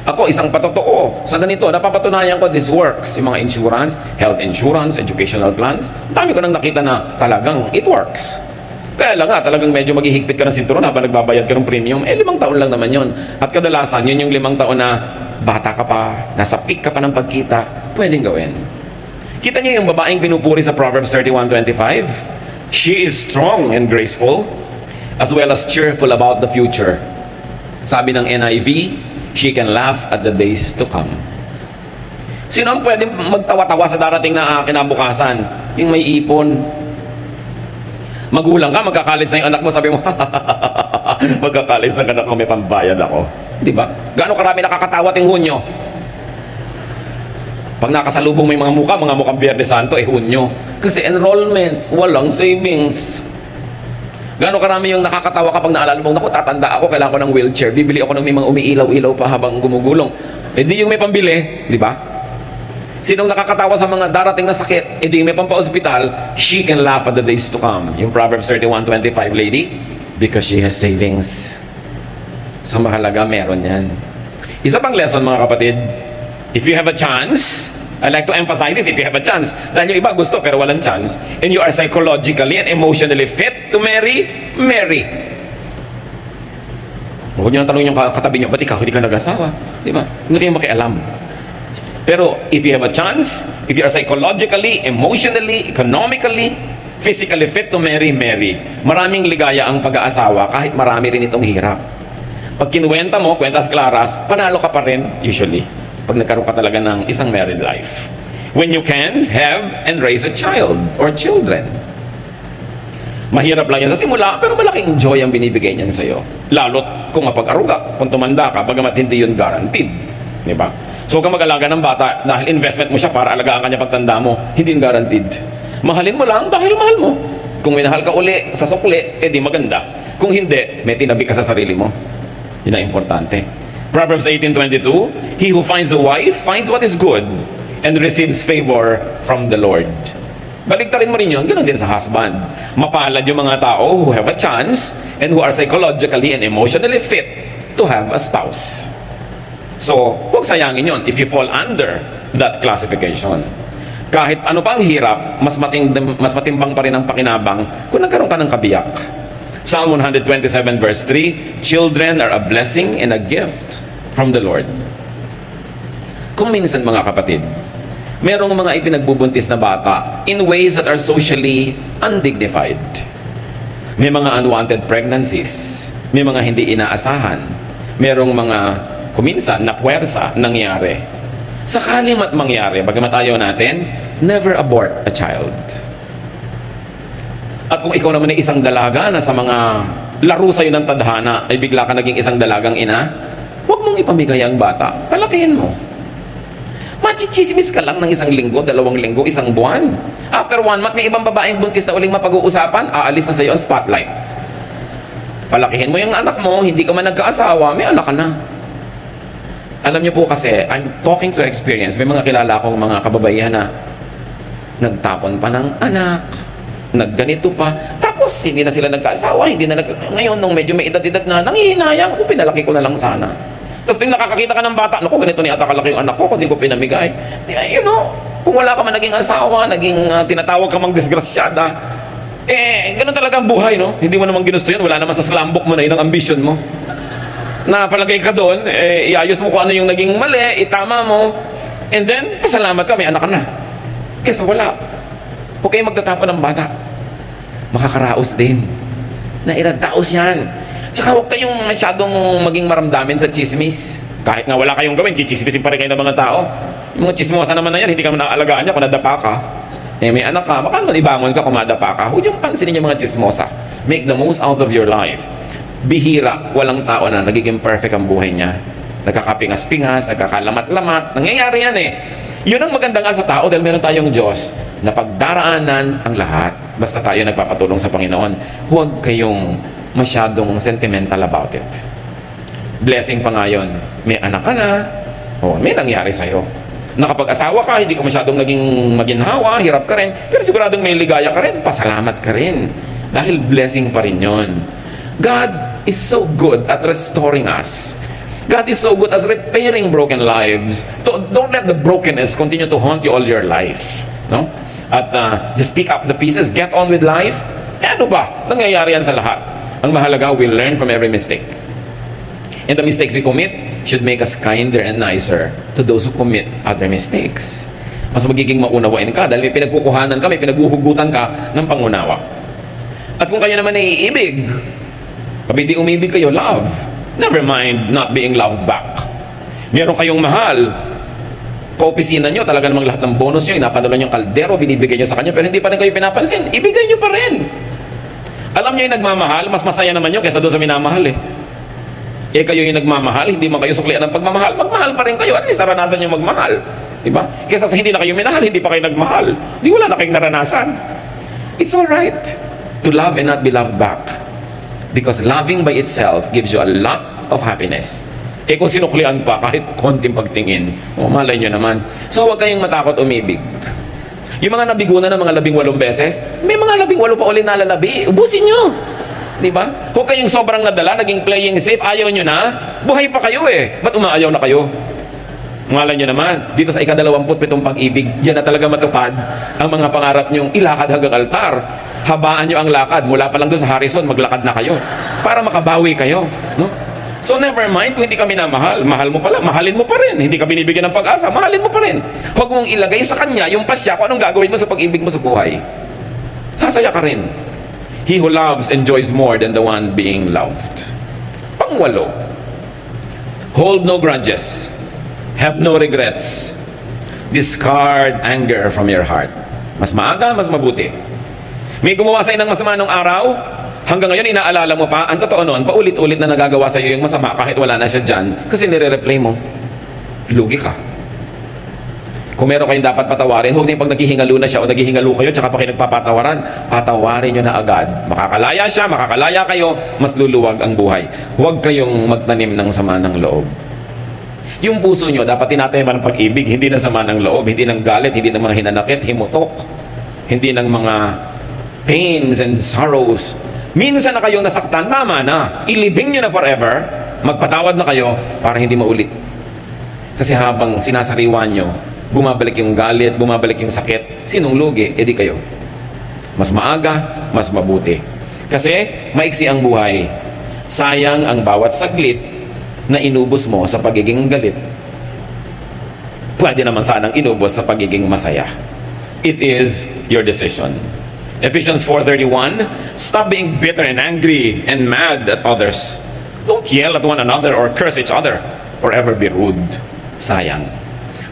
Ako, isang patotoo. Sa ganito, napapatunayan ko this works. Yung mga insurance, health insurance, educational plans. Dami ko nang nakita na talagang it works. Kaya lang nga, talagang medyo maghihigpit ka ng sinturon habang nagbabayad ka ng premium. 5 taon lang naman yon. At kadalasan, yun yung 5 taon na bata ka pa, nasa peak ka pa ng pagkita, pwedeng gawin. Kita niyo yung babaeng pinupuri sa Proverbs 31:25? She is strong and graceful, as well as cheerful about the future. Sabi ng NIV, she can laugh at the days to come. Sino ang pwedeng magtawa-tawa sa darating na kinabukasan? Yung may ipon. Magulang ka, magkakalis na yung anak mo, sabi mo, magkakalis na anak ko, may pambayad ako. Di ba? Gaano karami nakakatawa ting Hunyo? Pag nakasalubong may mga mukhang Biyernes Santo, Hunyo. Kasi enrollment, walang savings. Gaano karami yung nakakatawa kapag naalala mo, naku, tatanda ako, kailangan ko ng wheelchair, bibili ako ng may mga umiilaw-ilaw pa habang gumugulong. Di yung may pambili, di ba? Sinong nakakatawa sa mga darating na sakit, di yung may pampa-hospital, she can laugh at the days to come. Yung Proverbs 31:25 lady, because she has savings. So mahalaga, meron yan. Isa pang lesson mga kapatid, if you have a chance, I like to emphasize this, if you have a chance. Dahil yung iba gusto pero walang chance. And you are psychologically and emotionally fit to marry, marry. Huwag nyo nang tanong yung katabi nyo, ba't ikaw hindi ka nag-asawa? Di ba? Hindi kayo makialam. Pero if you have a chance, if you are psychologically, emotionally, economically, physically fit to marry, marry. Maraming ligaya ang pag-aasawa kahit marami rin itong hirap. Pag kinuwenta mo, kwentas klaras, panalo ka pa rin usually. Pag nagkaroon ka talaga ng isang married life. When you can have and raise a child or children. Mahirap lang yan sa simula, pero malaking joy ang binibigay niyan sa'yo. Lalo't kung mapag-aruga, kung tumanda ka, bagamat hindi yun guaranteed. Di ba? So kung mag-alaga ng bata, dahil investment mo siya para alagaan kanya pagtanda mo, hindi yun guaranteed. Mahalin mo lang dahil mahal mo. Kung minahal ka uli sa sukli, di maganda. Kung hindi, may tinabi ka sa sarili mo. Yun ang importante. Proverbs 18:22, he who finds a wife finds what is good and receives favor from the Lord. Baligtarin mo rin yun, ganoon din sa husband. Mapalad yung mga tao who have a chance and who are psychologically and emotionally fit to have a spouse. So, huwag sayangin yun if you fall under that classification. Kahit ano pang hirap, mas matimbang pa rin ang pakinabang kung nagkaroon ka ng kabiyak. Psalm 127 verse 3, children are a blessing and a gift from the Lord. Kung minsan mga kapatid, merong mga ipinagbubuntis na bata in ways that are socially undignified. May mga unwanted pregnancies. May mga hindi inaasahan. Merong mga kuminsan na puwersa nangyari. Sakali mat mangyari, bagamat ayaw natin, never abort a child. At kung ikaw naman ay isang dalaga na sa mga laro sa'yo ng tadhana ay bigla ka naging isang dalagang ina, huwag mong ipamigay ang bata, palakihin mo. Machichismis ka lang ng 1 linggo, 2 linggo, 1 buwan. After 1 month, may ibang babaeng buntis na uling mapag-uusapan, aalis na sa'yo ang spotlight. Palakihin mo yung anak mo, hindi ka man nagkaasawa, may anak ka na. Alam niyo po kasi, I'm talking to experience, may mga kilala akong mga kababaihan na nagtapon pa ng anak, nagganito pa, tapos hindi na sila nagkaasawa, ngayon nung medyo may edad-edad na, nanghihinayang ako, pinalaki ko na lang sana. Tapos yung nakakakita ka ng bata, naku, ganito ni ata kalaki yung anak ko, kung di ko pinamigay. You know, kung wala ka man naging asawa, naging tinatawag ka mang disgrasyada, ganun talaga ang buhay, no? Hindi mo naman ginusto yun, wala naman sa slam book mo na yun ang ambition mo. Napalagay ka doon, iayos mo kung ano yung naging mali, itama mo, and then, pasalamat ka, may anak ka na. Kesa wala. Huwag kayong magtatapon ng bata. Makakaraos din. Nairadaos yan. Tsaka huwag kayong masyadong maging maramdamin sa chismis. Kahit nga wala kayong gawin, chichismisin pa rin kayo ng mga tao. Yung mga chismosa naman na yan, hindi ka naalagaan niya kung nadapa ka. May anak ka, baka naman ibangon ka kung madapa ka. Huwag yung pansinin yung mga chismosa. Make the most out of your life. Bihira, walang tao na nagiging perfect ang buhay niya. Nagkakapingas-pingas, nagkakalamat-lamat. Nangyayari yan eh. Yun ang maganda nga sa tao dahil meron tayong Diyos na pagdaraanan ang lahat. Basta tayo nagpapatulong sa Panginoon. Huwag kayong masyadong sentimental about it. Blessing pa nga yun. May anak ka na, may nangyari sa'yo. Nakapag-asawa ka, hindi ka masyadong naging maginhawa, hirap ka rin, pero siguradong may ligaya ka rin, pasalamat ka rin. Dahil blessing pa rin yun. God is so good at restoring us. God is so good as repairing broken lives. Don't let the brokenness continue to haunt you all your life. No? At just pick up the pieces, get on with life. Ano ba? Nangyayari yan sa lahat. Ang mahalaga, we learn from every mistake. And the mistakes we commit should make us kinder and nicer to those who commit other mistakes. Mas magiging maunawain ka dahil may pinagkukuhanan ka, may pinaghuhugutan ka ng pangunawa. At kung kayo naman ay iibig, kapag di umibig kayo, love. Never mind not being loved back. Meron kayong mahal, kaopisina nyo, talaga namang lahat ng bonus nyo, inapanulan yung kaldero, binibigay nyo sa kanya, pero hindi pa rin kayo pinapansin, ibigay nyo pa rin. Alam nyo yung nagmamahal, mas masaya naman nyo kaysa doon sa minamahal eh. Kayo yung nagmamahal, hindi man kayo suklian ng pagmamahal, magmahal pa rin kayo, at least naranasan nyo magmahal. Diba? Kaysa sa hindi na kayo minahal, hindi pa kayo nagmahal, di wala na kayong naranasan. It's alright to love and not be loved back. Because loving by itself gives you a lot of happiness. Kung sinuklian pa, kahit konting pagtingin, malay nyo naman. So huwag kayong matakot umibig. Yung mga nabigunan ng mga 18 beses, may mga 18 pa ulit na lalabi. Ubusin nyo. Diba? Huwag kayong sobrang nadala, naging playing safe, ayaw nyo na. Buhay pa kayo eh. Ba't umaayaw na kayo? Malay nyo naman, dito sa ika-27 pag-ibig, yan na talaga matupad ang mga pangarap nyong ilakad hanggang altar. Habaan nyo ang lakad, mula pa lang doon sa Harrison, maglakad na kayo para makabawi kayo, no? So never mind kung hindi ka minamahal, mahal mo pala, mahalin mo pa rin. Hindi ka binibigyan ng pag-asa, mahalin mo pa rin. Huwag mong ilagay sa kanya yung pasya kung anong gagawin mo sa pag-ibig mo sa buhay. Sasaya ka rin. He who loves enjoys more than the one being loved. Pangwalo, hold no grudges, have no regrets, discard anger from your heart. Mas maaga, mas mabuti. May gumawa sa'yo ng masama nung araw, hanggang ngayon inaalala mo pa, ang totoo noon, paulit-ulit na nagagawa sa'yo yung masama kahit wala na siya dyan, kasi nire-replay mo. Lugi ka. Kung meron kayong dapat patawarin, huwag din pag naghihingalo na siya o naghihingalo kayo, tsaka pa kayo nagpapatawaran, patawarin nyo na agad. Makakalaya siya, makakalaya kayo, mas luluwag ang buhay. Huwag kayong magtanim ng sama ng loob. Yung puso nyo, dapat tinatayman ng pag-ibig, hindi ng sama ng loob, hindi ng galit, hindi ng mga hinanakit, himutok, hindi ng mga pains and sorrows. Minsan na kayong nasaktan, tama na. Ilibing nyo na forever. Magpatawad na kayo para hindi maulit. Kasi habang sinasariwan nyo, bumabalik yung galit, bumabalik yung sakit. Sinong lugi? Di kayo. Mas maaga, mas mabuti. Kasi maiksi ang buhay. Sayang ang bawat saglit na inubos mo sa pagiging galit. Pwede naman sanang inubos sa pagiging masaya. It is your decision. Ephesians 4:31, stop being bitter and angry and mad at others. Don't yell at one another or curse each other or ever be rude. Sayang.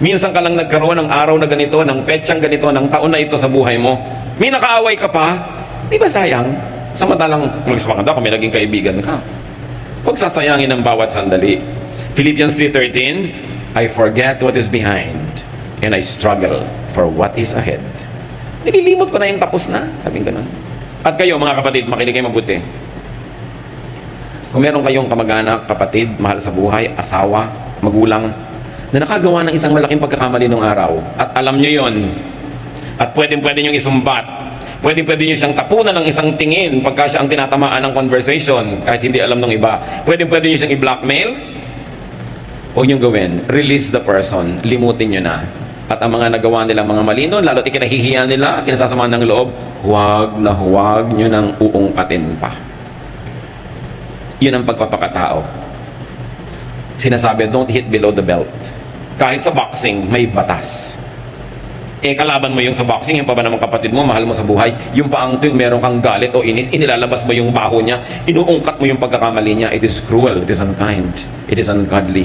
Minsan ka lang nagkaroon ng araw na ganito, ng petsang ganito, ng taon na ito sa buhay mo. May nakaaway ka pa, di ba sayang? Samantalang magsamaganda kung may naging kaibigan ka. Huwag sasayangin ang bawat sandali. Philippians 3:13, I forget what is behind and I struggle for what is ahead. Nililimot ko na yung tapos na. Sabi ko na. At kayo mga kapatid, makinig kayo mabuti. Kung meron kayong kamag-anak, kapatid, mahal sa buhay, asawa, magulang, na nakagawa ng isang malaking pagkakamali nung araw, at alam nyo yon, at pwede nyo isumbat, pwede nyo siyang tapunan ng isang tingin pagka siya ang tinatamaan ng conversation, kahit hindi alam ng iba, pwede nyo siyang i-blackmail, huwag nyo gawin, release the person, limutin nyo na. At ang mga nagawa nilang mga mali nun, lalo't ikinahihiya nila, kinasasama ng loob, huwag nyo nang uungkatin pa. Yun ang pagpapakatao. Sinasabi, don't hit below the belt. Kahit sa boxing, may batas. Kalaban mo yung sa boxing, yung pa ba naman kapatid mo, mahal mo sa buhay, yung paang tuwing meron kang galit o inis, inilalabas mo yung baho niya, inuungkat mo yung pagkakamali niya, it is cruel, it is unkind, it is ungodly.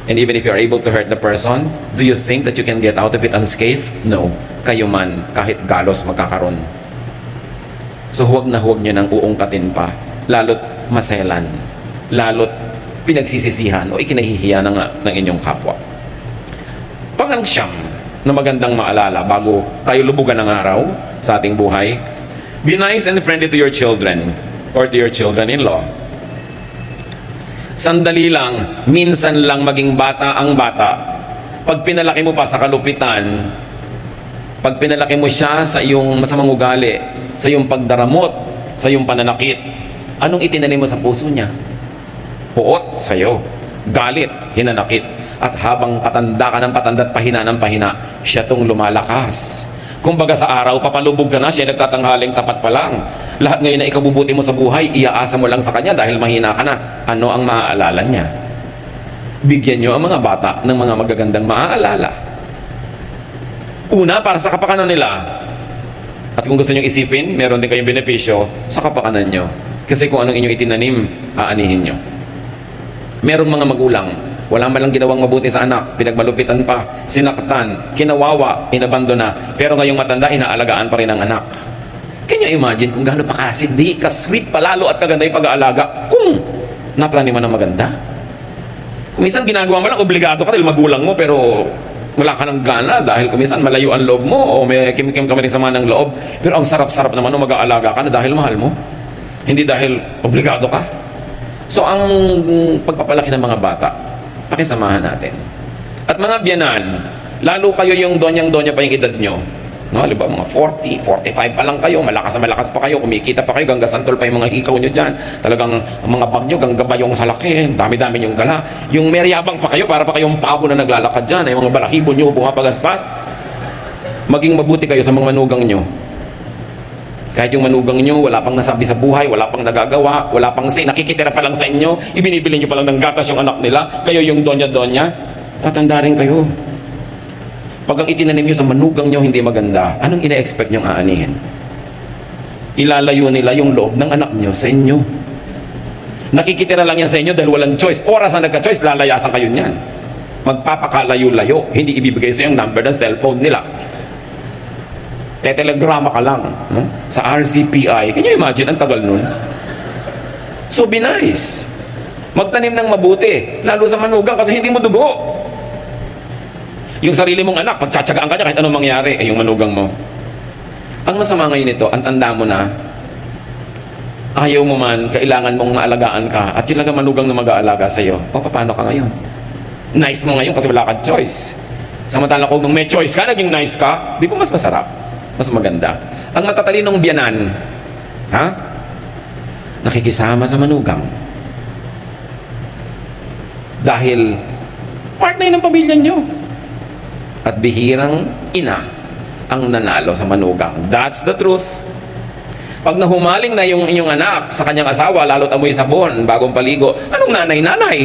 And even if you are able to hurt the person, do you think that you can get out of it unscathed? No. Kayo man, kahit galos magkakaroon. So huwag nyo nang uungkatin pa, lalot maselan, lalot pinagsisisihan o ikinahihiya ng inyong kapwa. Pang-siyam na magandang maalala bago tayo lubugan ng araw sa ating buhay, be nice and friendly to your children or to your children-in-law. Sandali lang, minsan lang maging bata ang bata. Pag pinalaki mo pa sa kalupitan, pag pinalaki mo siya sa iyong masamang ugali, sa iyong pagdaramot, sa iyong pananakit, anong itinanim mo sa puso niya? Puot sa'yo, galit, hinanakit. At habang patanda ka ng patanda at pahina ng pahina, siya tong lumalakas. Kumbaga sa araw, papalubog ka na, siya nagtatanghaling tapat pa lang. Lahat ngayon na ikabubuti mo sa buhay, iaasa mo lang sa kanya dahil mahina ka na. Ano ang maaalala niya? Bigyan nyo ang mga bata ng mga magagandang maaalala. Una, para sa kapakanan nila. At kung gusto nyo isipin, meron din kayong benepisyo sa kapakanan nyo. Kasi kung anong inyong itinanim, aanihin nyo. Merong mga magulang, wala man lang ginawang mabuti sa anak, pinagmalupitan pa, sinaktan, kinawawa, inabandona, pero ngayong matanda, inaalagaan pa rin ang anak. Can you imagine kung gaano pa kasindi, kasweet palalo at kaganda yung pag-aalaga kung naplaniman ng maganda? Kung minsan ginagawa mo lang, obligado ka dahil magulang mo, pero wala ka ng gana dahil kung minsan malayo ang loob mo o may kim-kim ka rin sama ng loob, pero ang sarap-sarap naman nung mag-aalaga ka na dahil mahal mo, hindi dahil obligado ka. So ang pagpapalaki ng mga bata, pakisamahan natin. At mga biyanan, lalo kayo yung donyang-donya pa yung edad nyo. No, halimbawa mga 40, 45 pa lang kayo, malakas na malakas pa kayo, kumikita pa kayo, gangga santol pa yung mga hikaw nyo dyan. Talagang mga bag nyo, gangga yung sa laki, dami-dami yung dala. Yung meryabang pa kayo, para pa kayong pako na naglalakad dyan, yung mga balahibo nyo, bumapagaspas. Maging mabuti kayo sa mga manugang nyo. Kahit yung manugang nyo, wala pang nasabi sa buhay, wala pang nagagawa, wala pang say, nakikitira pa lang sa inyo, ibinibili nyo pa lang ng gatas yung anak nila, kayo yung donya-donya, tatanda rin kayo. Pag ang itinanim nyo sa manugang nyo hindi maganda, anong ina-expect nyong aanihin? Ilalayo nila yung loob ng anak nyo sa inyo. Nakikitira lang yan sa inyo dahil walang choice. Oras na nagka-choice, lalayasan kayo niyan. Magpapakalayo-layo, hindi ibibigay sa yung number ng cellphone nila. Tetelegrama ka lang sa RCPI. Can you imagine? Ang tagal nun. So be nice. Magtanim ng mabuti, lalo sa manugang kasi hindi mo dugo. Yung sarili mong anak, pagtsatsagaan ka niya kahit anong mangyari, yung manugang mo. Ang masama ngayon ito, ang tanda mo na, ayaw mo man, kailangan mong maalagaan ka, at yung lang manugang na mag-aalaga sa'yo, paano ka ngayon? Nice mo ngayon kasi wala kang choice. Samantala kung may choice ka, naging nice ka, di ba mas masarap? Mas maganda. Ang matatalinong biyanan, nakikisama sa manugang. Dahil, part na yun ng pamilya nyo. At bihirang ina ang nanalo sa manugang. That's the truth. Pag nahumaling na yung inyong anak sa kanyang asawa, lalo't amoy sabon, bagong paligo, anong nanay-nanay?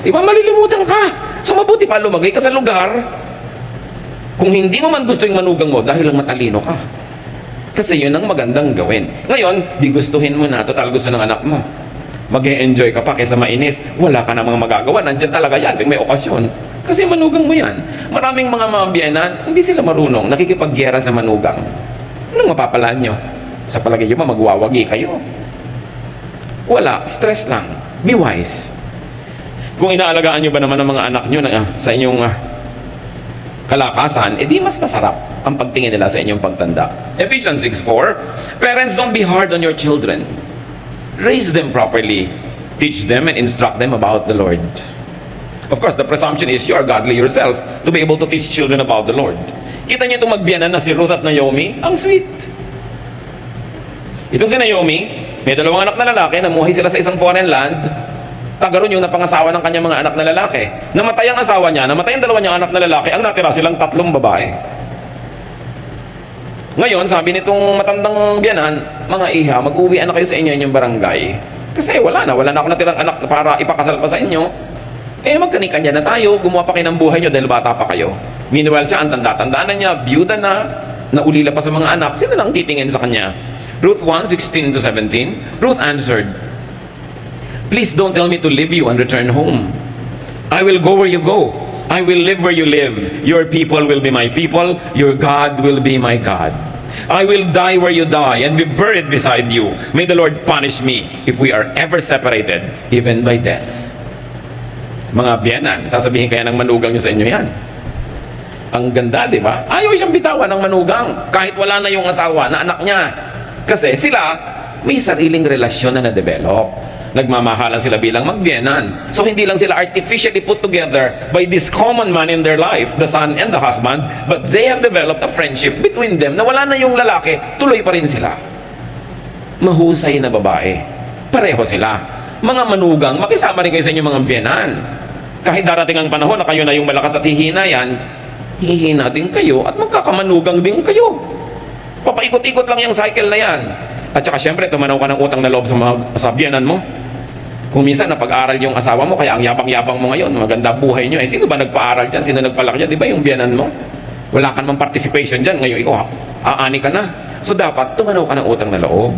Di ba malilimutan ka? So mabuti pa lumagay ka sa lugar. Kung hindi mo man gusto yung manugang mo, dahil lang matalino ka. Kasi yun ang magandang gawin. Ngayon, di gustuhin mo na, total gusto ng anak mo. Mag-e-enjoy ka pa kaysa mainis, wala ka na mga magagawa, nandiyan talaga yan, may okasyon. Kasi manugang mo yan. Maraming mga mambiyanan, hindi sila marunong, nakikipagyera sa manugang. Anong mapapalaan nyo? Sa palagay nyo ba, magwawagi kayo? Wala, stress lang. Be wise. Kung inaalagaan nyo ba naman ang mga anak nyo na, sa inyong kalakasan, edi mas masarap ang pagtingin nila sa inyong pagtanda. Ephesians 6:4, parents, don't be hard on your children. Raise them properly. Teach them and instruct them about the Lord. Of course, the presumption is you are godly yourself to be able to teach children about the Lord. Kita niyo itong magbiyanan na si Ruth at Naomi? Ang sweet. Itong si Naomi, may dalawang anak na lalaki, namuhay sila sa isang foreign land. Tagaroon yung napangasawa ng kanyang mga anak na lalaki. Namatay ang asawa niya, namatay ang dalawa niyang anak na lalaki, ang natira silang 3 babae. Ngayon, sabi nitong matandang biyanan, mga iha, mag-uwi na kayo sa inyo inyong barangay. Kasi wala na ako natirang anak para ipakasal pa sa inyo. Magkanikanya na tayo, gumawa pa kayo ng buhay nyo dahil bata pa kayo. Meanwhile siya, ang tanda-tanda na niya, byuda na, naulila pa sa mga anak, sino lang titingin sa kanya? Ruth 1:16-17, Ruth answered, please don't tell me to leave you and return home. I will go where you go. I will live where you live. Your people will be my people. Your God will be my God. I will die where you die and be buried beside you. May the Lord punish me if we are ever separated, even by death. Mga biyanan, sasabihin kaya ng manugang nyo sa inyo yan. Ang ganda, di ba? Ayaw siyang bitawan ng manugang kahit wala na yung asawa na anak niya. Kasi sila, may sariling relasyon na na-develop. Nagmamahalan sila bilang magbiyanan. So hindi lang sila artificially put together by this common man in their life, the son and the husband, but they have developed a friendship between them na wala na yung lalaki, tuloy pa rin sila. Mahusay na babae. Pareho sila. Mga manugang, makisama rin kayo sa inyong mga biyanan. Kahit darating ang panahon na kayo na yung malakas at hihina yan, hihina din kayo at magkakamanugang din kayo. Papaikot-ikot lang yung cycle na yan. At saka syempre, tumanaw ka ng utang na loob sa biyanan mo. Kung minsan napag-aral yung asawa mo, kaya ang yabang-yabang mo ngayon, maganda buhay nyo. Sino ba nagpa-aral dyan? Sino nagpalaki dyan? Di ba yung biyanan mo? Wala ka naman participation dyan. Ngayon, ikaw, aani ka na. So dapat, tumanaw ka ng utang na loob.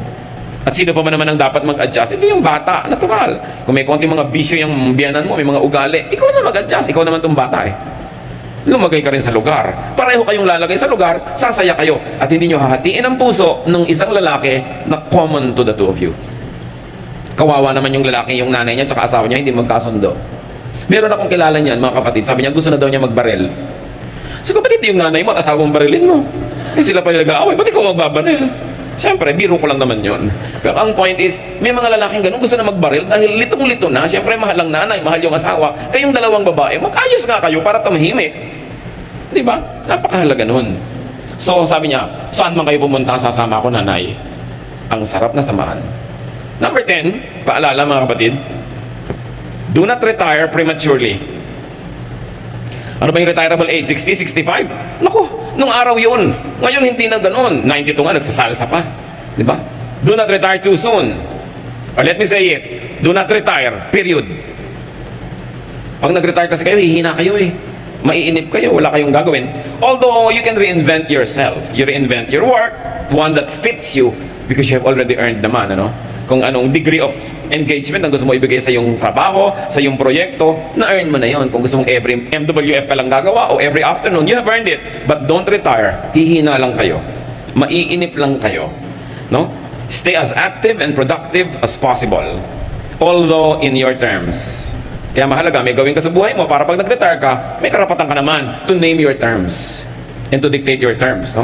At sino pa man naman ang dapat mag-adjust? Hindi yung bata, natural. Kung may konting mga bisyo yung biyanan mo, may mga ugali, ikaw na mag-adjust. Ikaw naman tong bata Lumagay ka rin sa lugar. Pareho kayong lalagay sa lugar, sasaya kayo. At hindi nyo hahatiin ang puso ng isang lalaki na common to the two of you. Kawawa naman yung lalaki, yung nanay niya, tsaka asawa niya, hindi magkasundo. Meron akong kilala niyan, mga kapatid. Sabi niya, gusto na daw niya magbaril. So kapatid, yung nanay mo at asawa mong barilin mo. Sila pa nag-aaway, ba't ikaw magbabaril? Siyempre, biro ko lang naman yun. Pero ang point is, may mga lalaking ganun gusto na magbaril dahil litong-lito na. Siyempre, mahal ang nanay, mahal yung asawa. Kayong dalawang babae, mag-ayos nga kayo para tumahimik. Di ba? Napakahalaga nun. So, sabi niya, saan man kayo pumunta, sasama ako, nanay. Ang sarap na samahan. Number 10, paalala mga kapatid, do not retire prematurely. Ano ba yung retirable age? 60, 65? Naku, nung araw yun. Ngayon hindi na ganun. 92 nga, nagsasalsa pa. Di ba? Do not retire too soon. Or let me say it, do not retire, period. Pag nag-retire kasi kayo, hihina kayo Maiinip kayo, wala kayong gagawin. Although, you can reinvent yourself. You reinvent your work, one that fits you, because you have already earned naman, Kung anong degree of engagement ang gusto mo ibigay sa iyong trabaho, sa iyong proyekto, na-earn mo na yon. Kung gusto mong every MWF ka lang gagawa o every afternoon, you have earned it. But don't retire. Hihina lang kayo. Maiinip lang kayo. Stay as active and productive as possible. Although in your terms. Kaya mahalaga, may gawin ka sa buhay mo para pag nag-retire ka, may karapatan ka naman to name your terms and to dictate your terms.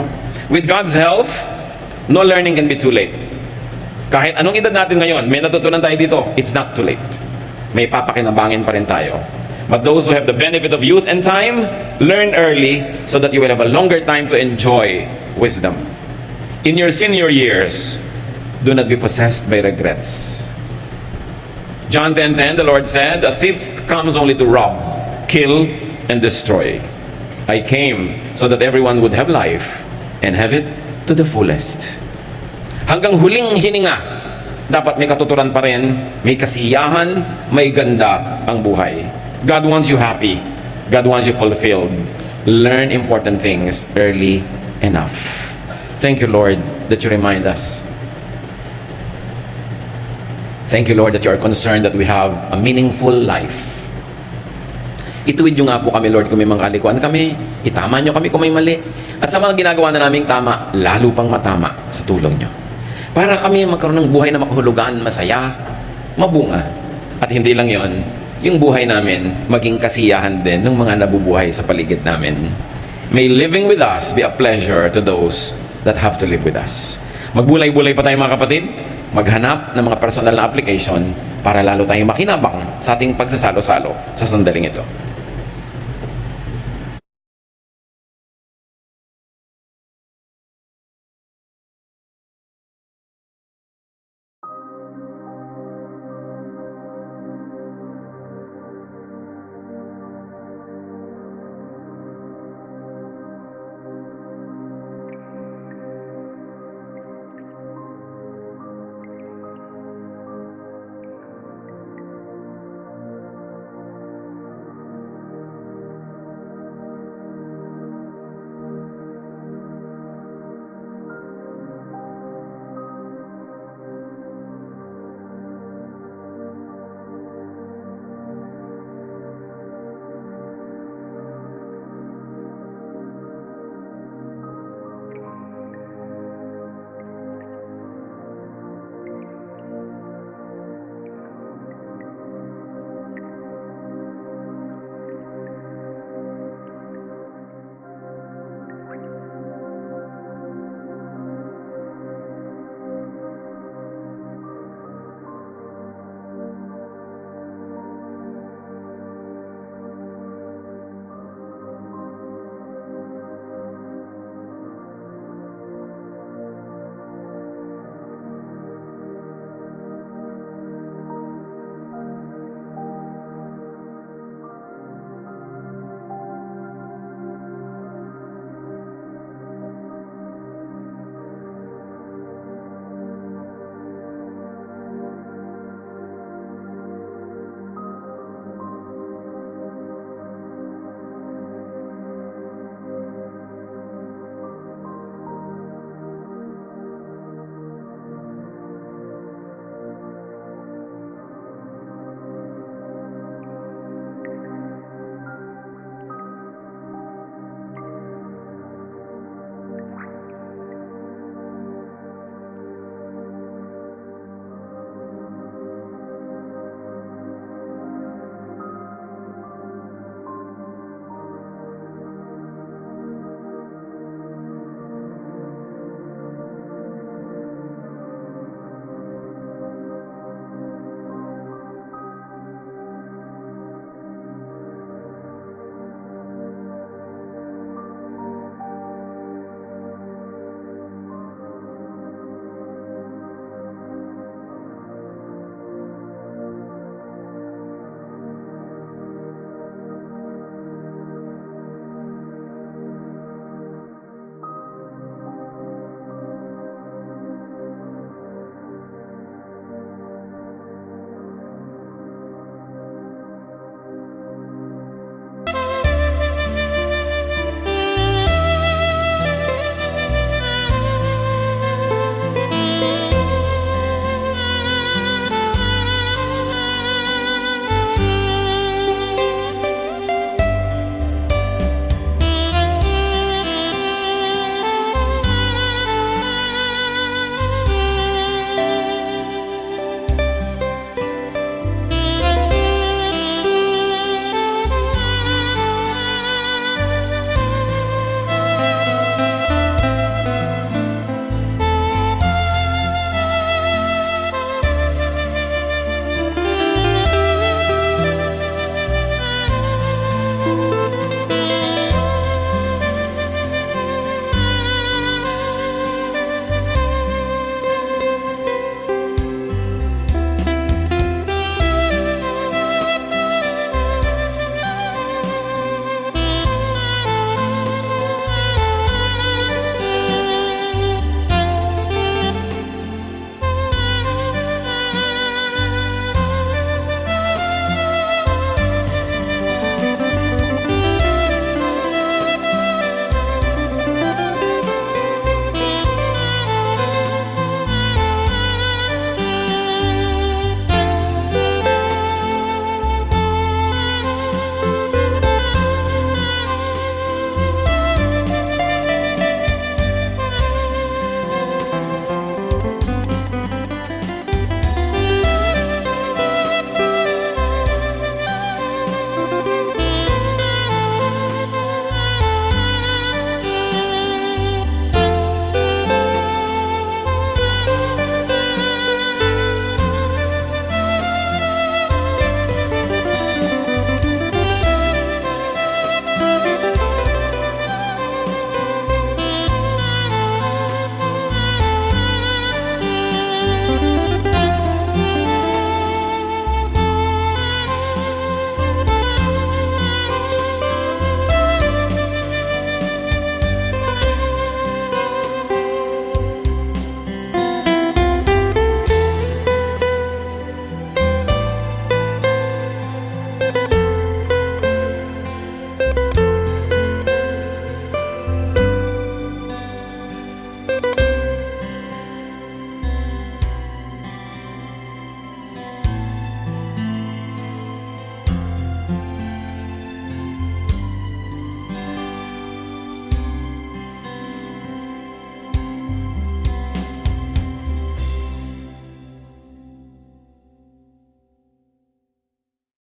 With God's help, no learning can be too late. Kahit anong edad natin ngayon, may natutunan tayo dito, it's not too late. May papakinabangin pa rin tayo. But those who have the benefit of youth and time, learn early so that you will have a longer time to enjoy wisdom. In your senior years, do not be possessed by regrets. John 10:10, the Lord said, a thief comes only to rob, kill, and destroy. I came so that everyone would have life and have it to the fullest. Hanggang huling hininga, dapat may katuturan pa rin, may kasiyahan, may ganda ang buhay. God wants you happy. God wants you fulfilled. Learn important things early enough. Thank you, Lord, that you remind us. Thank you, Lord, that you are concerned that we have a meaningful life. Ituwid nyo nga po kami, Lord, kung may mga kalikuan kami. Itama nyo kami kung may mali. At sa mga ginagawa na naming tama, lalo pang matama sa tulong nyo. Para kami magkaroon ng buhay na makahulugan, masaya, mabunga. At hindi lang yon, yung buhay namin maging kasiyahan din ng mga nabubuhay sa paligid namin. May living with us be a pleasure to those that have to live with us. Magbulay-bulay pa tayo mga kapatid. Maghanap ng mga personal na application para lalo tayong makinabang sa ating pagsasalo-salo sa sandaling ito.